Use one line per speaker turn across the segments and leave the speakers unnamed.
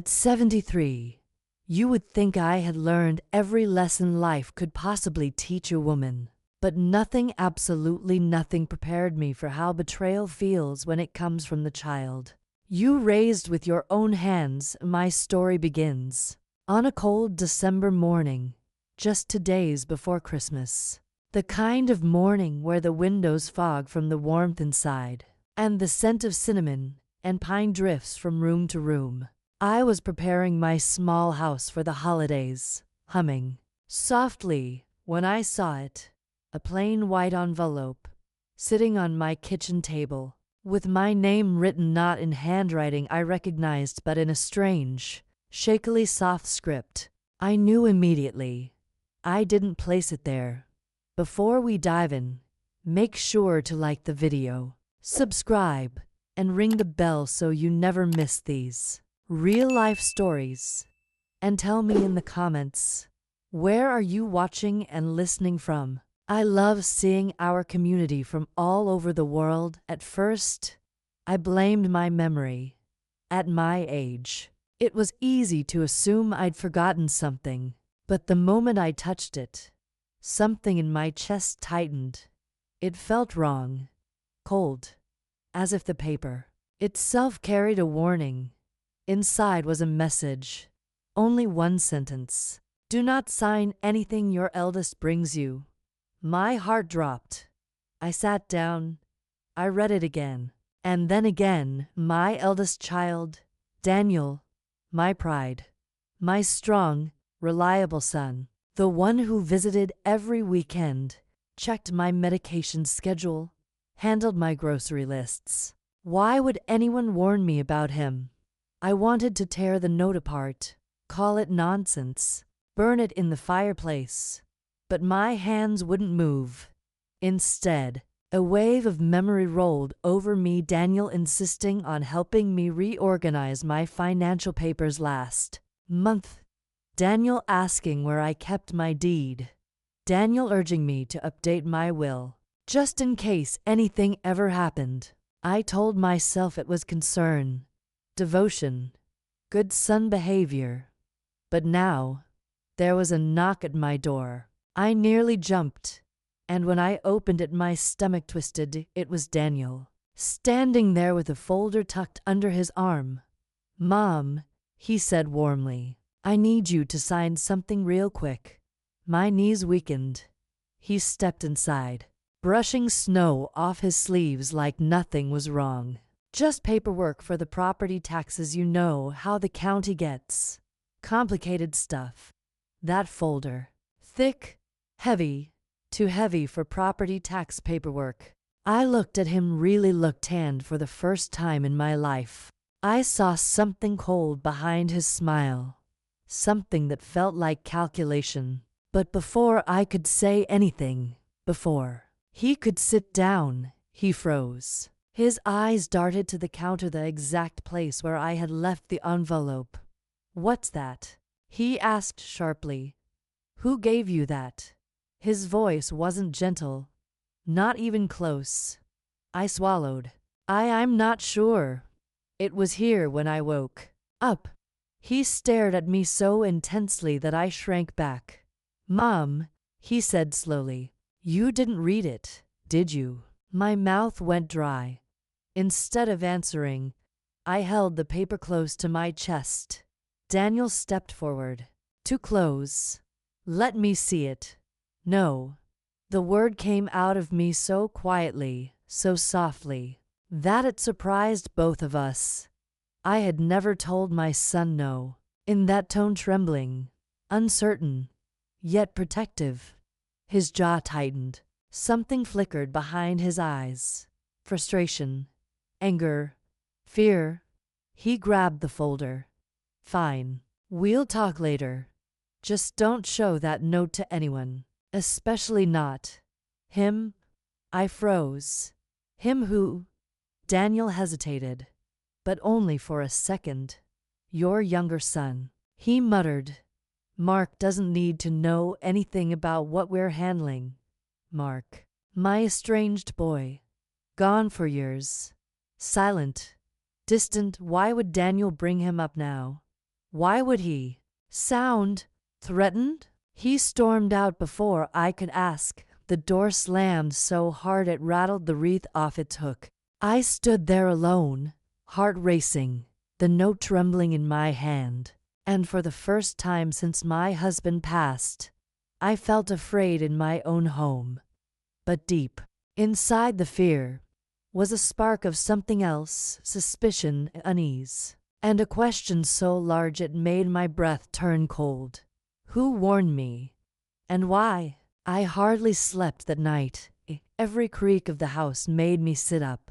At 73, you would think I had learned every lesson life could possibly teach a woman. But nothing, absolutely nothing, prepared me for how betrayal feels when it comes from the child you raised with your own hands. My story begins on a cold December morning, just 2 days before Christmas. The kind of morning where the windows fog from the warmth inside, and the scent of cinnamon and pine drifts from room to room. I was preparing my small house for the holidays, humming softly, when I saw it. A plain white envelope, sitting on my kitchen table, with my name written not in handwriting I recognized but in a strange, shakily soft script. I knew immediately. I didn't place it there. Before we dive in, make sure to like the video, subscribe, and ring the bell so you never miss these real-life stories. And tell me in the comments, where are you watching and listening from? I love seeing our community from all over the world. At first, I blamed my memory. At my age, it was easy to assume I'd forgotten something, but the moment I touched it, something in my chest tightened. It felt wrong, cold, as if the paper itself carried a warning. Inside was a message, only one sentence. Do not sign anything your eldest brings you. My heart dropped. I sat down. I read it again. And then again. My eldest child, Daniel, my pride, my strong, reliable son, the one who visited every weekend, checked my medication schedule, handled my grocery lists. Why would anyone warn me about him? I wanted to tear the note apart, call it nonsense, burn it in the fireplace. But my hands wouldn't move. Instead, a wave of memory rolled over me. Daniel insisting on helping me reorganize my financial papers last month. Daniel asking where I kept my deed. Daniel urging me to update my will, just in case anything ever happened. I told myself it was concern, devotion, good son behavior. But now, there was a knock at my door. I nearly jumped, and when I opened it my stomach twisted. It was Daniel, standing there with a folder tucked under his arm. "Mom," he said warmly, "I need you to sign something real quick." My knees weakened. He stepped inside, brushing snow off his sleeves like nothing was wrong. "Just paperwork for the property taxes. You know how the county gets. Complicated stuff." That folder, thick, heavy, too heavy for property tax paperwork. I looked at him, really looked, and for the first time in my life, I saw something cold behind his smile, something that felt like calculation. But before I could say anything, before he could sit down, he froze. His eyes darted to the counter, the exact place where I had left the envelope. "What's that?" he asked sharply. "Who gave you that?" His voice wasn't gentle, not even close. I swallowed. I'm not sure. It was here when I woke up." He stared at me so intensely that I shrank back. "Mom," he said slowly, "you didn't read it, did you?" My mouth went dry. Instead of answering, I held the paper close to my chest. Daniel stepped forward. "Too close. Let me see it." "No." The word came out of me so quietly, so softly, that it surprised both of us. I had never told my son no. In that tone, trembling, uncertain, yet protective. His jaw tightened. Something flickered behind his eyes. Frustration, anger, fear. He grabbed the folder. "Fine. We'll talk later. Just don't show that note to anyone. Especially not him." I froze. "Him who?" Daniel hesitated, but only for a second. "Your younger son," he muttered. "Mark doesn't need to know anything about what we're handling. Mark, my estranged boy, gone for years, silent, distant. Why would Daniel bring him up now? Why would he sound threatened? He stormed out before I could ask. The door slammed so hard it rattled the wreath off its hook. I stood there alone, heart racing, the note trembling in my hand. And for the first time since my husband passed, I felt afraid in my own home. But deep inside the fear was a spark of something else, suspicion, unease, and a question so large it made my breath turn cold. Who warned me? And why? I hardly slept that night. Every creak of the house made me sit up.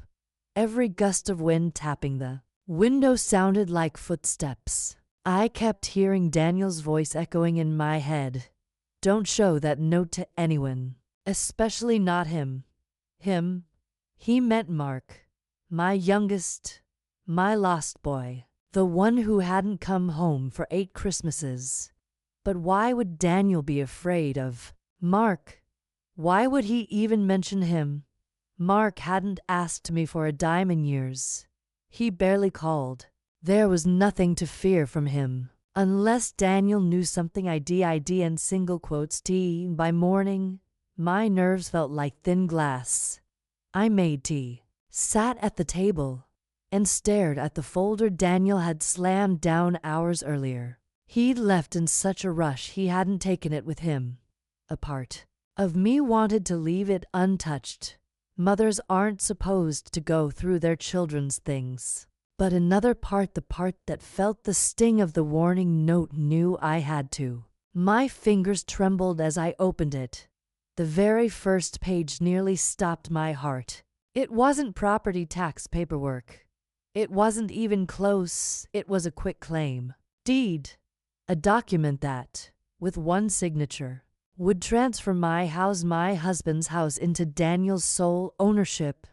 Every gust of wind tapping the window sounded like footsteps. I kept hearing Daniel's voice echoing in my head. Don't show that note to anyone, especially not him. Him? He meant Mark, my youngest, my lost boy, the one who hadn't come home for 8 Christmases. But why would Daniel be afraid of Mark? Why would he even mention him? Mark hadn't asked me for a dime in years. He barely called. There was nothing to fear from him. Unless Daniel knew something I did and single quotes tea. By morning, my nerves felt like thin glass. I made tea, sat at the table, and stared at the folder Daniel had slammed down hours earlier. He'd left in such a rush he hadn't taken it with him. A part of me wanted to leave it untouched. Mothers aren't supposed to go through their children's things. But another part, the part that felt the sting of the warning note, knew I had to. My fingers trembled as I opened it. The very first page nearly stopped my heart. It wasn't property tax paperwork. It wasn't even close. It was a quitclaim deed. A document that, with one signature, would transfer my husband's house, into Daniel's sole ownership.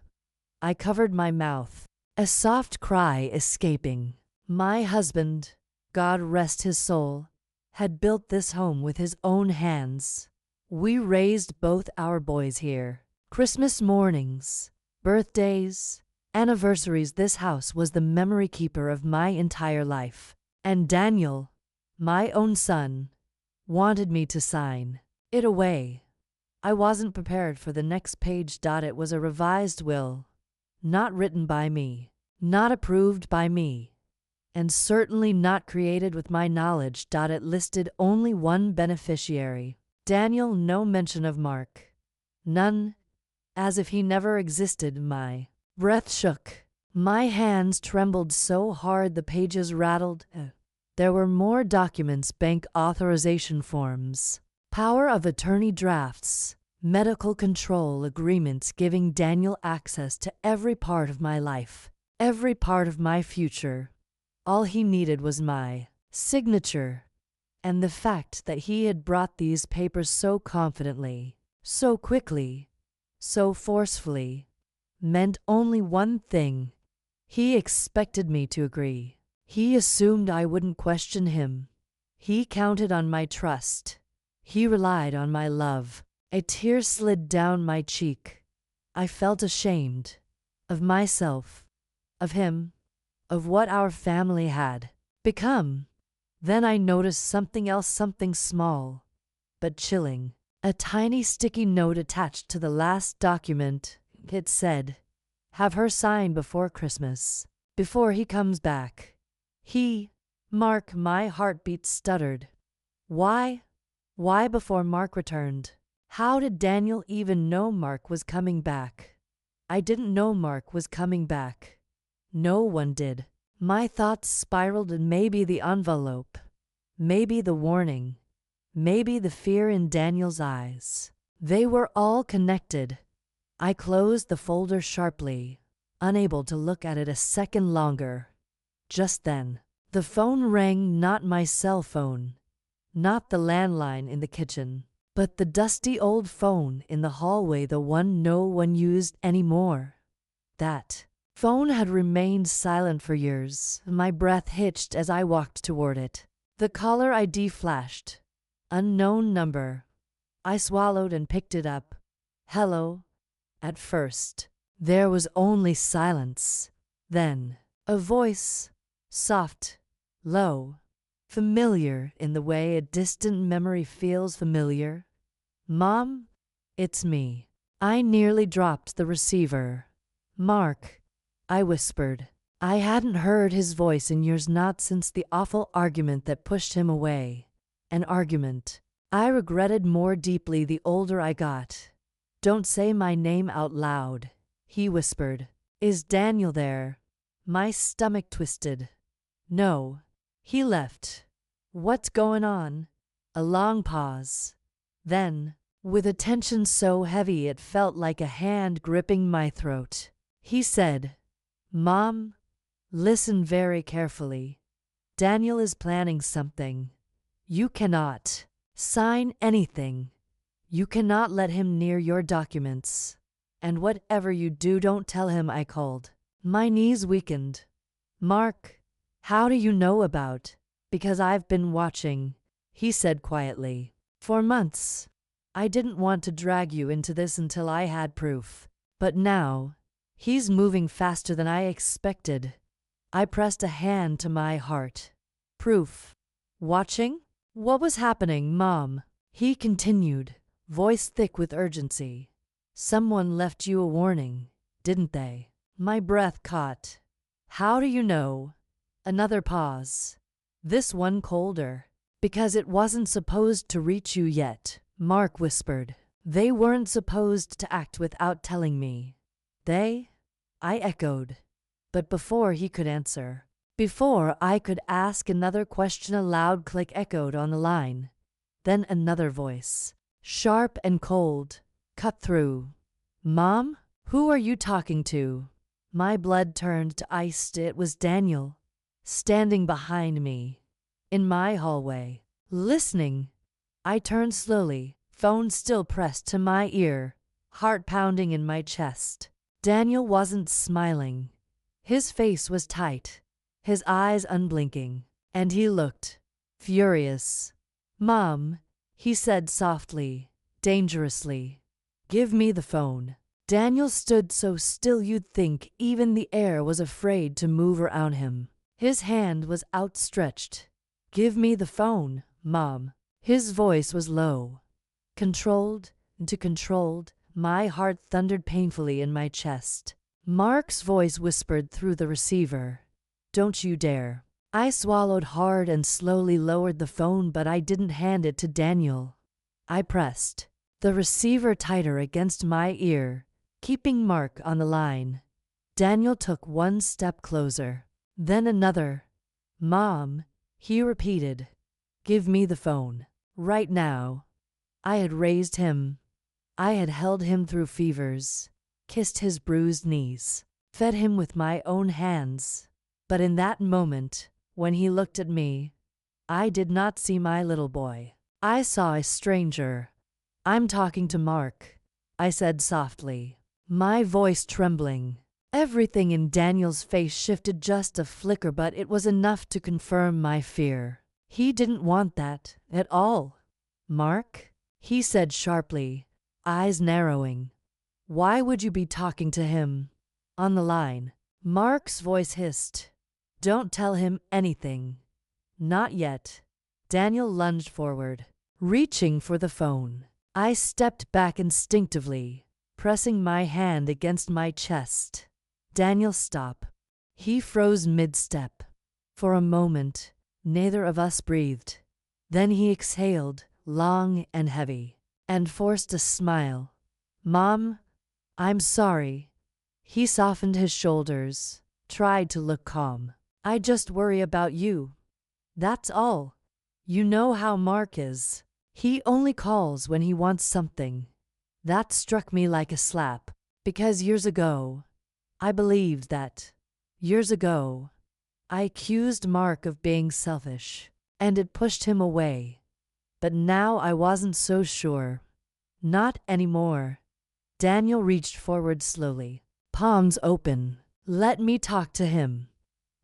I covered my mouth, a soft cry escaping. My husband, God rest his soul, had built this home with his own hands. We raised both our boys here. Christmas mornings, birthdays, anniversaries, this house was the memory keeper of my entire life. And Daniel, my own son, wanted me to sign it away. I wasn't prepared for the next page. It was a revised will, not written by me, not approved by me, and certainly not created with my knowledge. It listed only one beneficiary, Daniel, no mention of Mark. None, as if he never existed. My breath shook. My hands trembled so hard the pages rattled. There were more documents, bank authorization forms, power of attorney drafts, medical control agreements giving Daniel access to every part of my life, every part of my future. All he needed was my signature, and the fact that he had brought these papers so confidently, so quickly, so forcefully, meant only one thing. He expected me to agree. He assumed I wouldn't question him. He counted on my trust. He relied on my love. A tear slid down my cheek. I felt ashamed of myself, of him, of what our family had become. Then I noticed something else, something small, but chilling. A tiny sticky note attached to the last document. It said, "Have her sign before Christmas, before he comes back." Mark, my heartbeat stuttered. Why? Why before Mark returned? How did Daniel even know Mark was coming back? I didn't know Mark was coming back. No one did. My thoughts spiraled, and maybe the envelope, maybe the warning, maybe the fear in Daniel's eyes. They were all connected. I closed the folder sharply, unable to look at it a second longer. Just then, the phone rang, not my cell phone, not the landline in the kitchen, but the dusty old phone in the hallway, the one no one used anymore. That phone had remained silent for years. My breath hitched as I walked toward it. The caller ID flashed. Unknown number. I swallowed and picked it up. Hello. At first, there was only silence. Then, a voice, soft, low, familiar in the way a distant memory feels familiar. Mom, it's me. I nearly dropped the receiver. Mark, I whispered. I hadn't heard his voice in years, not since the awful argument that pushed him away. An argument I regretted more deeply the older I got. Don't say my name out loud, he whispered. Is Daniel there? My stomach twisted. No. He left. What's going on? A long pause. Then, with a tension so heavy it felt like a hand gripping my throat, he said, Mom, listen very carefully. Daniel is planning something. You cannot sign anything. You cannot let him near your documents. And whatever you do, don't tell him I called. My knees weakened. Mark, how do you know about? Because I've been watching, he said quietly. For months. I didn't want to drag you into this until I had proof. But now, he's moving faster than I expected. I pressed a hand to my heart. Proof. Watching? What was happening, Mom? He continued, voice thick with urgency. Someone left you a warning, didn't they? My breath caught. How do you know? Another pause. This one colder. Because it wasn't supposed to reach you yet, Mark whispered. They weren't supposed to act without telling me. They? I echoed. But before he could answer, before I could ask another question, a loud click echoed on the line. Then another voice, sharp and cold, cut through. Mom? Who are you talking to? My blood turned to ice. It was Daniel, standing behind me, in my hallway, listening. I turned slowly, phone still pressed to my ear, heart pounding in my chest. Daniel wasn't smiling. His face was tight, his eyes unblinking, and he looked furious. Mom, he said softly, dangerously. Give me the phone. Daniel stood so still you'd think even the air was afraid to move around him. His hand was outstretched. Give me the phone, Mom. His voice was low, controlled. My heart thundered painfully in my chest. Mark's voice whispered through the receiver. Don't you dare. I swallowed hard and slowly lowered the phone, but I didn't hand it to Daniel. I pressed the receiver tighter against my ear, keeping Mark on the line. Daniel took one step closer, then another. Mom, he repeated. Give me the phone. Right now. I had raised him. I had held him through fevers, kissed his bruised knees, fed him with my own hands. But in that moment, when he looked at me, I did not see my little boy. I saw a stranger. I'm talking to Mark, I said softly, my voice trembling. Everything in Daniel's face shifted just a flicker, but it was enough to confirm my fear. He didn't want that at all. Mark? He said sharply, eyes narrowing. Why would you be talking to him? On the line, Mark's voice hissed. Don't tell him anything. Not yet. Daniel lunged forward, reaching for the phone. I stepped back instinctively, pressing my hand against my chest. Daniel, stop. He froze mid-step. For a moment, neither of us breathed. Then he exhaled, long and heavy, and forced a smile. Mom, I'm sorry. He softened his shoulders, tried to look calm. I just worry about you. That's all. You know how Mark is. He only calls when he wants something. That struck me like a slap, because years ago, I believed that. Years ago, I accused Mark of being selfish, and it pushed him away. But now I wasn't so sure. Not anymore. Daniel reached forward slowly, palms open. Let me talk to him.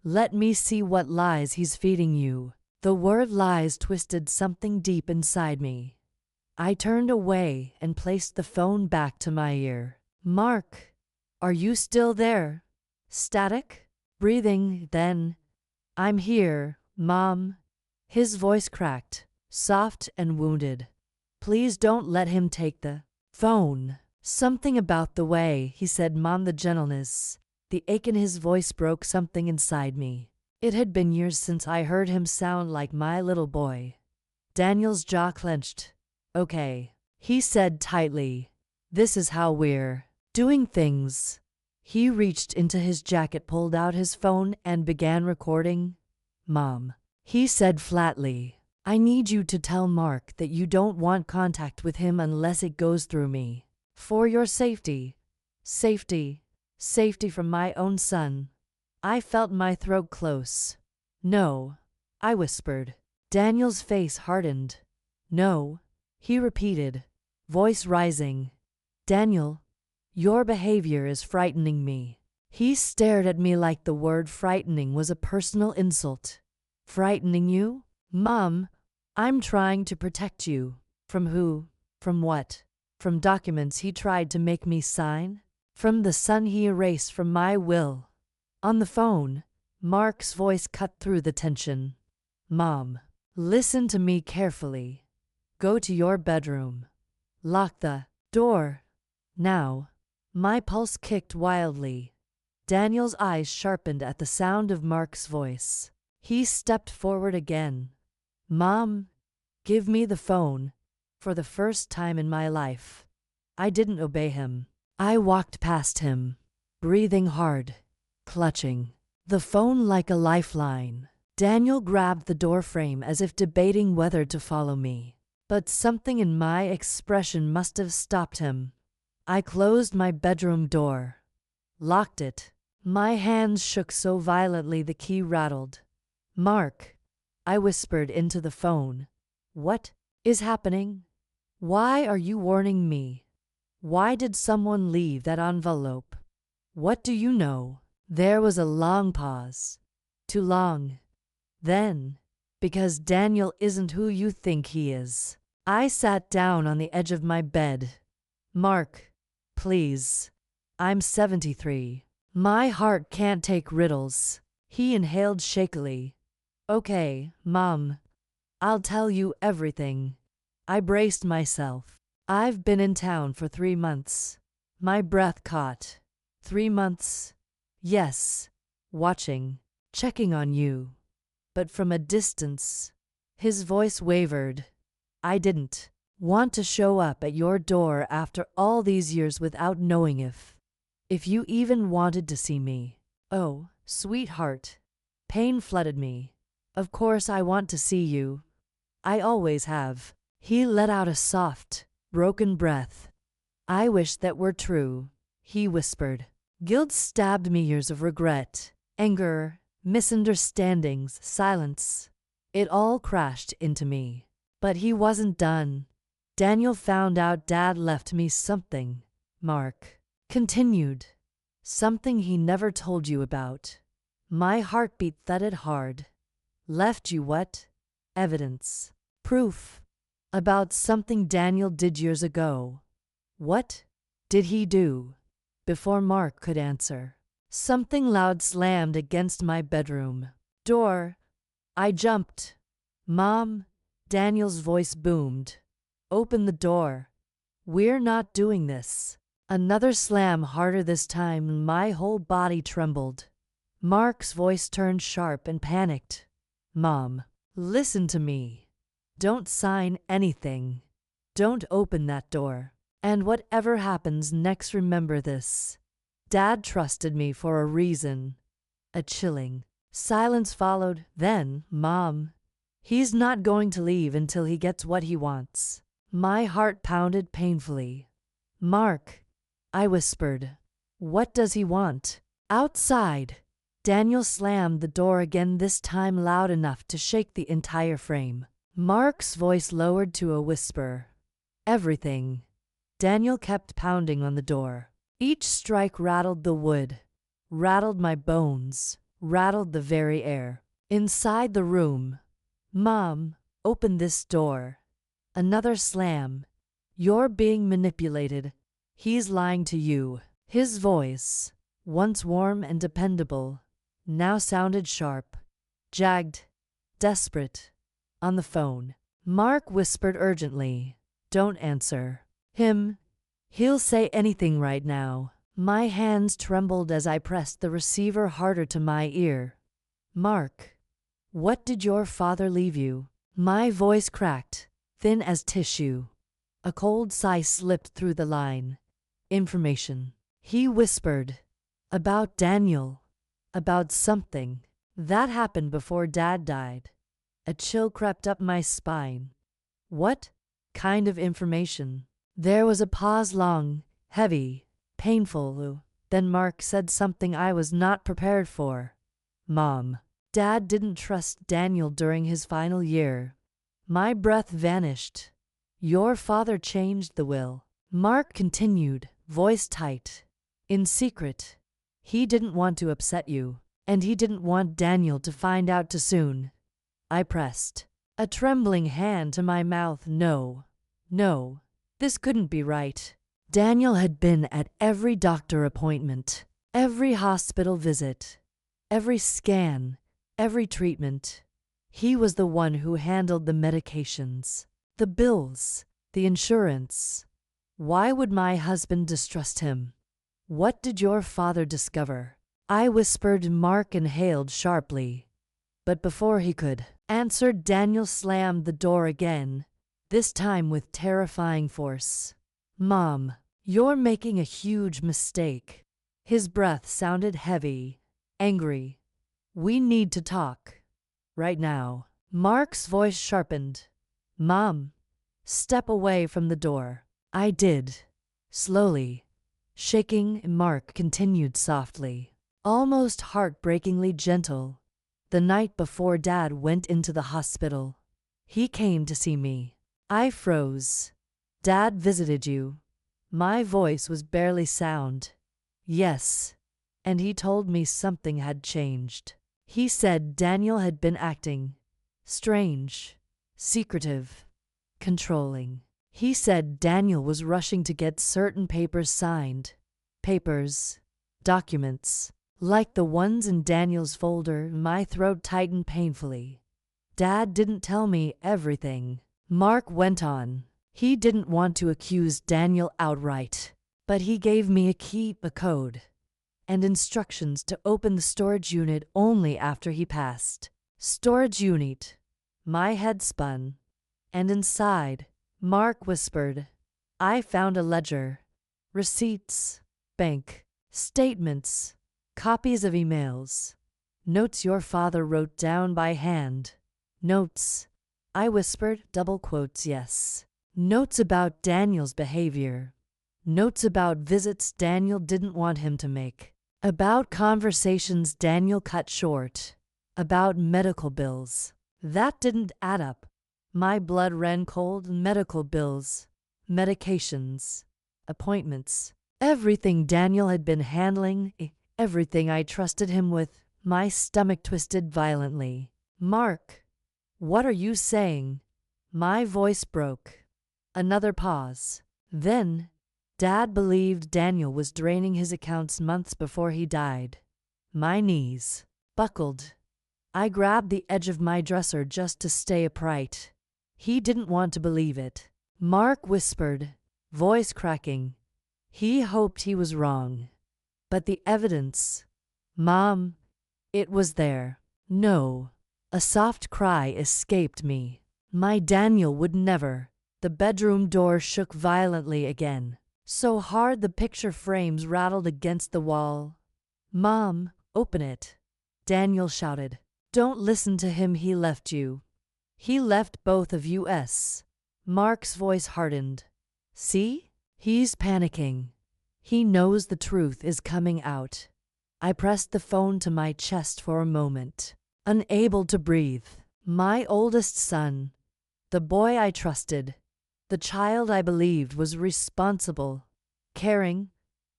Let me see what lies he's feeding you. The word lies twisted something deep inside me. I turned away and placed the phone back to my ear. Mark, are you still there? Static? Breathing, then. I'm here, Mom. His voice cracked, soft and wounded. Please don't let him take the phone. Something about the way he said Mom, the gentleness, the ache in his voice broke something inside me. It had been years since I heard him sound like my little boy. Daniel's jaw clenched. Okay, he said tightly. This is how we're doing things. He reached into his jacket, pulled out his phone, and began recording. Mom, he said flatly, I need you to tell Mark that you don't want contact with him unless it goes through me. For your safety. Safety from my own son. I felt my throat close. No, I whispered. Daniel's face hardened. No, he repeated, voice rising. Daniel, your behavior is frightening me. He stared at me like the word frightening was a personal insult. Frightening you? Mom, I'm trying to protect you. From who? From what? From documents he tried to make me sign? From the son he erased from my will? On the phone, Mark's voice cut through the tension. Mom, listen to me carefully. Go to your bedroom. Lock the door. Now. My pulse kicked wildly. Daniel's eyes sharpened at the sound of Mark's voice. He stepped forward again. Mom, give me the phone. For the first time in my life, I didn't obey him. I walked past him, breathing hard, clutching the phone like a lifeline. Daniel grabbed the doorframe as if debating whether to follow me. But something in my expression must have stopped him. I closed my bedroom door, locked it. My hands shook so violently the key rattled. Mark, I whispered into the phone. What is happening? Why are you warning me? Why did someone leave that envelope? What do you know? There was a long pause. Too long. Then, because Daniel isn't who you think he is. I sat down on the edge of my bed. Mark, please. I'm 73. My heart can't take riddles. He inhaled shakily. Okay, Mom. I'll tell you everything. I braced myself. I've been in town for 3 months. My breath caught. 3 months? Yes. Watching. Checking on you. But from a distance. His voice wavered. I didn't want to show up at your door after all these years without knowing if you even wanted to see me. Oh, sweetheart. Pain flooded me. Of course I want to see you. I always have. He let out a soft, broken breath. I wish that were true, he whispered. Guilt stabbed me, years of regret, anger, misunderstandings, silence. It all crashed into me. But he wasn't done. Daniel found out Dad left me something, Mark continued. Something he never told you about. My heartbeat thudded hard. Left you what? Evidence. Proof. About something Daniel did years ago. What did he do? Before Mark could answer, something loud slammed against my bedroom door. I jumped. Mom, Daniel's voice boomed. Open the door. We're not doing this. Another slam, harder this time, and my whole body trembled. Mark's voice turned sharp and panicked. Mom, listen to me. Don't sign anything. Don't open that door. And whatever happens next, remember this. Dad trusted me for a reason. A chilling silence followed. Then, Mom, he's not going to leave until he gets what he wants. My heart pounded painfully. Mark, I whispered. What does he want? Outside. Daniel slammed the door again, this time loud enough to shake the entire frame. Mark's voice lowered to a whisper. Everything. Daniel kept pounding on the door. Each strike rattled the wood, rattled my bones, rattled the very air. Inside the room. Mom, open this door. Another slam. You're being manipulated. He's lying to you. His voice, once warm and dependable, now sounded sharp, jagged, desperate. On the phone, Mark whispered urgently, "Don't answer him. He'll say anything right now." My hands trembled as I pressed the receiver harder to my ear. "Mark, what did your father leave you?" My voice cracked, thin as tissue. A cold sigh slipped through the line. "Information," he whispered. "About Daniel. About something that happened before Dad died." A chill crept up my spine. "What kind of information?" There was a pause, long, heavy, painful. Then Mark said something I was not prepared for. "Mom, Dad didn't trust Daniel during his final year." My breath vanished. "Your father changed the will," Mark continued, voice tight. "In secret. He didn't want to upset you, and he didn't want Daniel to find out too soon." I pressed a trembling hand to my mouth. No, this couldn't be right. Daniel had been at every doctor appointment, every hospital visit, every scan, every treatment. He was the one who handled the medications, the bills, the insurance. Why would my husband distrust him? "What did your father discover?" I whispered. Mark inhaled sharply. But before he could answer, Daniel slammed the door again, this time with terrifying force. "Mom, you're making a huge mistake." His breath sounded heavy, angry. "We need to talk. Right now." Mark's voice sharpened. "Mom, step away from the door." I did. Slowly, shaking, Mark continued softly, almost heartbreakingly gentle. "The night before Dad went into the hospital, he came to see me." I froze. "Dad visited you?" My voice was barely sound. "Yes, and he told me something had changed. He said Daniel had been acting strange, secretive, controlling. He said Daniel was rushing to get certain papers signed. Papers, documents, like the ones in Daniel's folder." My throat tightened painfully. "Dad didn't tell me everything," Mark went on. "He didn't want to accuse Daniel outright, but he gave me a key, a code, and instructions to open the storage unit only after he passed." Storage unit. My head spun. "And inside," Mark whispered, "I found a ledger, receipts, bank statements, copies of emails, notes your father wrote down by hand." "Notes," I whispered, double quotes, "yes. Notes about Daniel's behavior. Notes about visits Daniel didn't want him to make. About conversations Daniel cut short. About medical bills that didn't add up." My blood ran cold. Medical bills, medications, appointments, everything Daniel had been handling, everything I trusted him with. My stomach twisted violently. "Mark, what are you saying?" My voice broke. Another pause. Then, "Dad believed Daniel was draining his accounts months before he died." My knees buckled. I grabbed the edge of my dresser just to stay upright. "He didn't want to believe it," Mark whispered, voice cracking. "He hoped he was wrong. But the evidence, Mom, it was there." "No." A soft cry escaped me. "My Daniel would never." The bedroom door shook violently again, so hard the picture frames rattled against the wall. "Mom, open it," Daniel shouted. "Don't listen to him. He left you. He left both of us." Mark's voice hardened. "See? He's panicking. He knows the truth is coming out." I pressed the phone to my chest for a moment, unable to breathe. My oldest son, the boy I trusted, the child I believed was responsible, caring,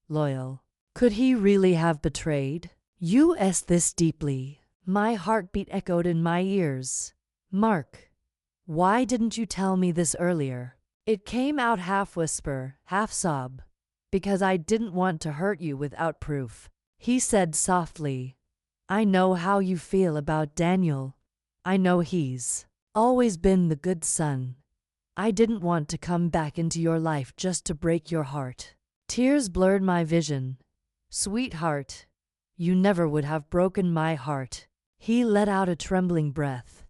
loyal. Could he really have betrayed us this deeply? My heartbeat echoed in my ears. "Mark, why didn't you tell me this earlier?" It came out half whisper, half sob. "Because I didn't want to hurt you without proof," he said softly. "I know how you feel about Daniel. I know he's Always been the good son. I didn't want to come back into your life just to break your heart. Tears blurred my vision. Sweetheart, you never would have broken my heart. He let out a trembling breath.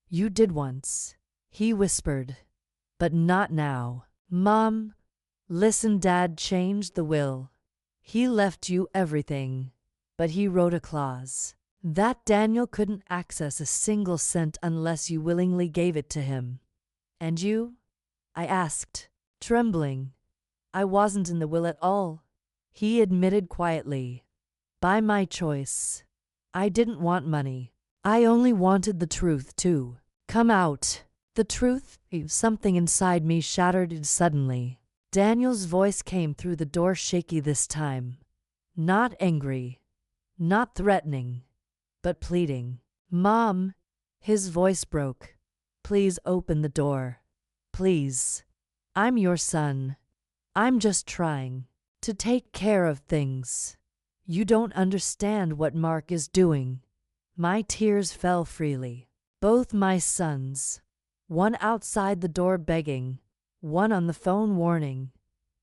You did once, he whispered. But not now. Mom, listen, Dad changed the will. He left you everything, but he wrote a clause that Daniel couldn't access a single cent unless you willingly gave it to him. And you? I asked, trembling. I wasn't in the will at all, he admitted quietly. By my choice. I didn't want money. I only wanted the truth to come out. The truth? Something inside me shattered suddenly. Daniel's voice came through the door, shaky this time. Not angry, not threatening, but pleading. Mom, his voice broke. Please open the door. Please. I'm your son. I'm just trying to take care of things. You don't understand what Mark is doing. My tears fell freely. Both my sons. One outside the door begging, one on the phone warning,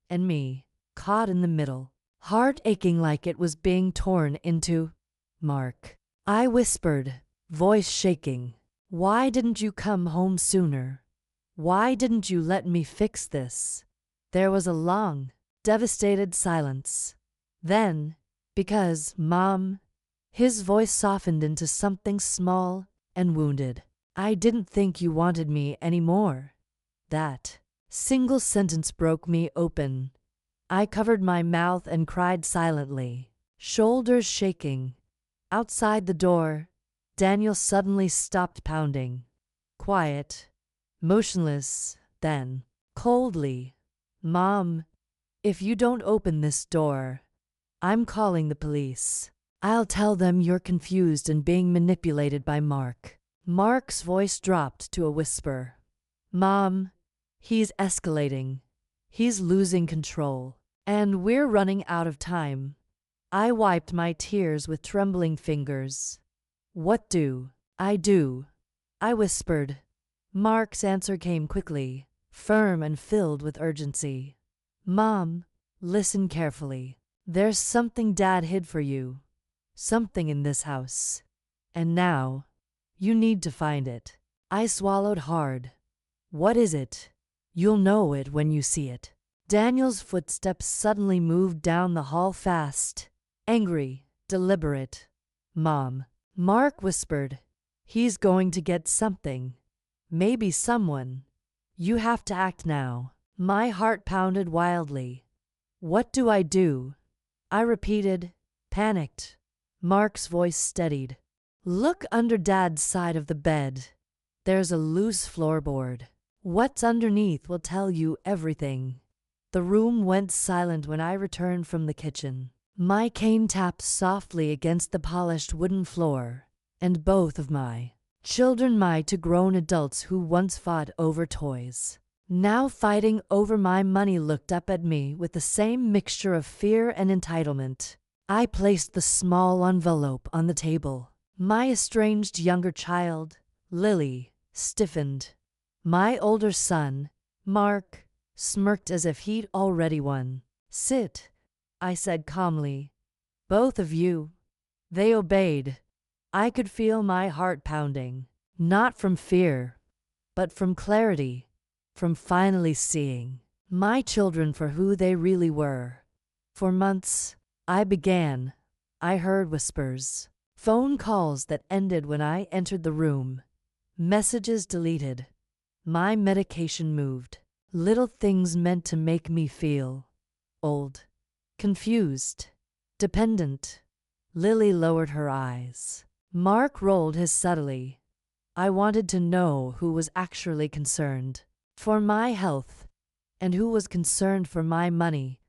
and me, caught in the middle, heart aching like it was being torn into. Mark, I whispered, voice shaking. Why didn't you come home sooner? Why didn't you let me fix this? There was a long, devastated silence. Then, because, Mom, his voice softened into something small and wounded. I didn't think you wanted me anymore. That single sentence broke me open. I covered my mouth and cried silently, shoulders shaking. Outside the door, Daniel suddenly stopped pounding. Quiet, motionless, then, coldly, Mom, if you don't open this door, I'm calling the police. I'll tell them you're confused and being manipulated by Mark. Mark's voice dropped to a whisper. Mom, he's escalating. He's losing control. And we're running out of time. I wiped my tears with trembling fingers. What do I do? I whispered. Mark's answer came quickly, firm and filled with urgency. Mom, listen carefully. There's something Dad hid for you. Something in this house. And now, you need to find it. I swallowed hard. What is it? You'll know it when you see it. Daniel's footsteps suddenly moved down the hall fast, angry, deliberate. Mom, Mark whispered. He's going to get something. Maybe someone. You have to act now. My heart pounded wildly. What do I do? I repeated, panicked. Mark's voice steadied. Look under Dad's side of the bed. There's a loose floorboard. What's underneath will tell you everything. The room went silent when I returned from the kitchen. My cane tapped softly against the polished wooden floor, and both of my children, my two grown adults who once fought over toys, now fighting over my money, looked up at me with the same mixture of fear and entitlement. I placed the small envelope on the table. My estranged younger child, Lily, stiffened. My older son, Mark, smirked as if he'd already won. Sit, I said calmly. Both of you. They obeyed. I could feel my heart pounding, not from fear, but from clarity, from finally seeing my children for who they really were. For months, I heard whispers, phone calls that ended when I entered the room, messages deleted. My medication moved. Little things meant to make me feel old, confused, dependent. Lily lowered her eyes. Mark rolled his subtly. I wanted to know who was actually concerned for my health and who was concerned for my money.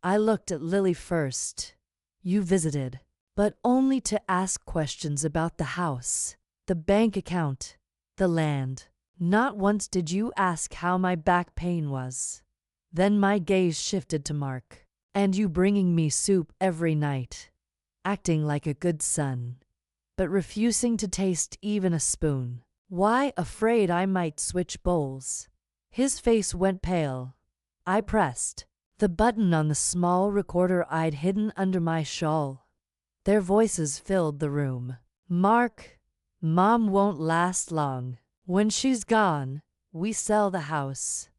I looked at Lily first. You visited, but only to ask questions about the house, the bank account, the land. Not once did you ask how my back pain was. Then my gaze shifted to Mark. And you bringing me soup every night, acting like a good son, but refusing to taste even a spoon. Why, afraid I might switch bowls. His face went pale. I pressed the button on the small recorder I'd hidden under my shawl. Their voices filled the room. Mark, Mom won't last long. When she's gone, we sell the house.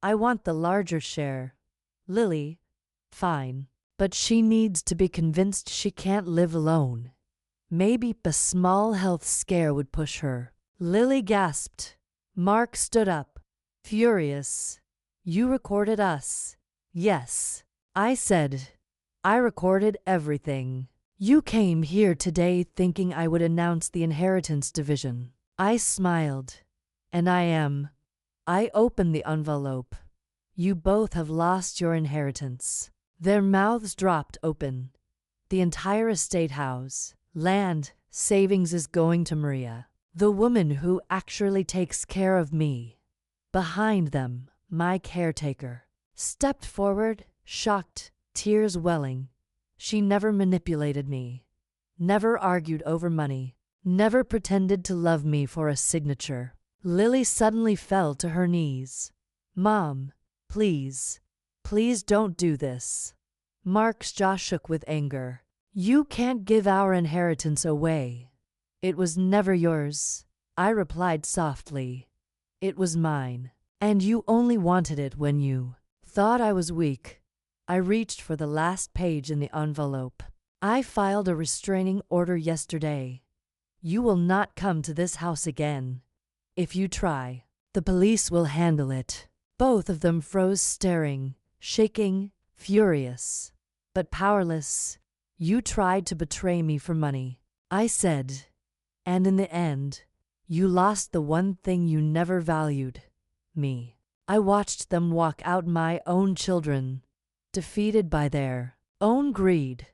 I want the larger share. Lily, fine. But she needs to be convinced she can't live alone. Maybe a small health scare would push her. Lily gasped. Mark stood up, furious. You recorded us. Yes, I said. I recorded everything. You came here today thinking I would announce the inheritance division. I smiled. And I opened the envelope. You both have lost your inheritance. Their mouths dropped open. The entire estate house, land, savings is going to Maria, the woman who actually takes care of me. Behind them, my caretaker stepped forward, shocked, tears welling. She never manipulated me, never argued over money, never pretended to love me for a signature. Lily suddenly fell to her knees. Mom, please, please don't do this. Mark's jaw shook with anger. You can't give our inheritance away. It was never yours. I replied softly. It was mine. And you only wanted it when you thought I was weak. I reached for the last page in the envelope. I filed a restraining order yesterday. You will not come to this house again. If you try, the police will handle it. Both of them froze, staring, shaking, furious, but powerless. You tried to betray me for money, I said. And in the end, you lost the one thing you never valued, me. I watched them walk out, my own children, defeated by their own greed.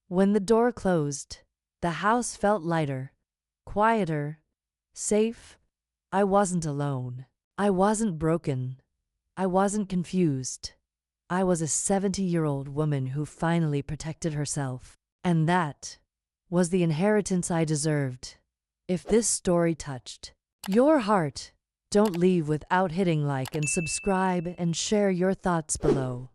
When the door closed, the house felt lighter, quieter, safe. I wasn't alone. I wasn't broken. I wasn't confused. I was a 70-year-old woman who finally protected herself. And that was the inheritance I deserved. If this story touched your heart, don't leave without hitting like and subscribe and share your thoughts below.